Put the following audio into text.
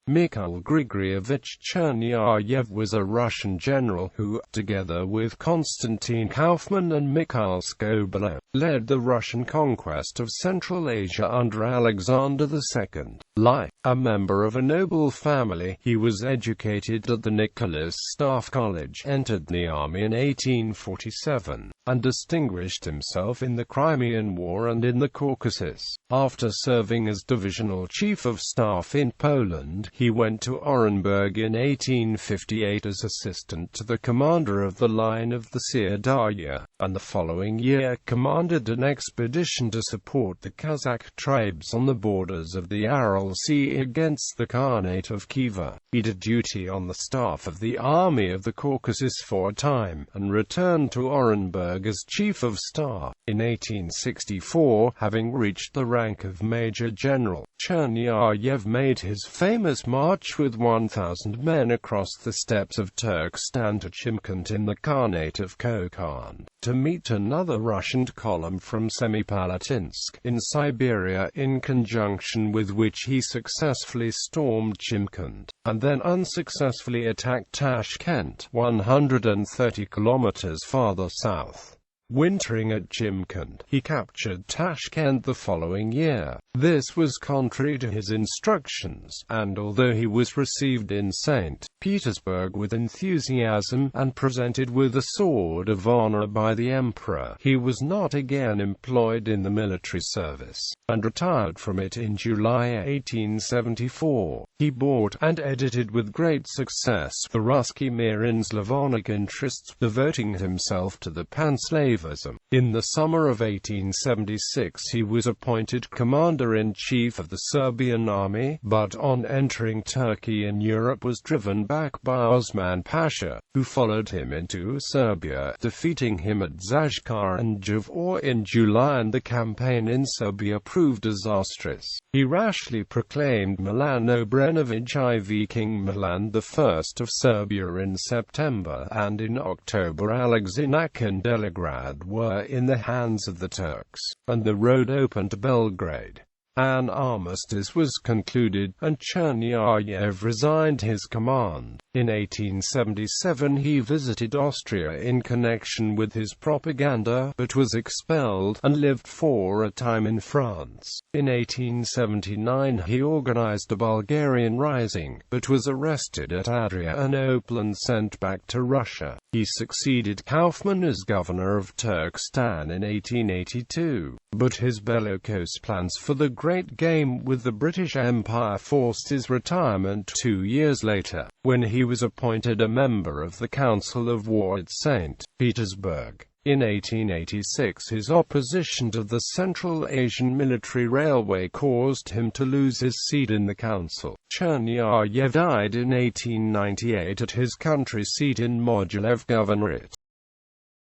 Mikhail Grigorievich Chernyayev was a Russian general who, together with Konstantin Kaufman and Mikhail Skobelev, led the Russian conquest of Central Asia under Alexander II. Like a member of a noble family, he was educated at the Nicholas Staff College, entered the army in 1847, and distinguished himself in the Crimean War and in the Caucasus. After serving as divisional chief of staff in Poland, he went to Orenburg in 1858 as assistant to the commander of the line of the Syr-Darya, and the following year commanded an expedition to support the Kazakh tribes on the borders of the Aral Sea against the Khanate of Khiva. He did duty on the staff of the Army of the Caucasus for a time, and returned to Orenburg as chief of staff. In 1864, having reached the rank of major general, Chernyayev made his famous march with 1,000 men across the steppes of Turkestan to Chimkent in the Khanate of Kokand, to meet another Russian column from Semipalatinsk in Siberia, in conjunction with which he successfully stormed Chimkent, and then unsuccessfully attacked Tashkent, 130 kilometers farther south. Wintering at Chimkent, he captured Tashkent the following year. This was contrary to his instructions, and although he was received in St. Petersburg with enthusiasm, and presented with a sword of honor by the emperor, he was not again employed in the military service, and retired from it in July 1874. He bought and edited with great success the Ruski Mir in Slavonic interests, devoting himself to the Panslavism. In the summer of 1876 he was appointed Commander-in-Chief of the Serbian army, but on entering Turkey in Europe was driven back by Osman Pasha, who followed him into Serbia, defeating him at Zajkar and Javor in July, and the campaign in Serbia proved disastrous. He rashly proclaimed Milan Obrenović IV King Milan I of Serbia in September, and in October Alexinac and Deligrad were in the hands of the Turks, and the road open to Belgrade. An armistice was concluded, and Chernyayev resigned his command. In 1877 he visited Austria in connection with his propaganda, but was expelled, and lived for a time in France. In 1879 he organized a Bulgarian rising, but was arrested at Adrianople and sent back to Russia. He succeeded Kaufman as governor of Turkestan in 1882, but his bellicose plans for the Great Game with the British Empire forced his retirement 2 years later, when he was appointed a member of the Council of War at St. Petersburg. In 1886 his opposition to the Central Asian Military Railway caused him to lose his seat in the council. Chernyayev died in 1898 at his country seat in Mogilev Governorate.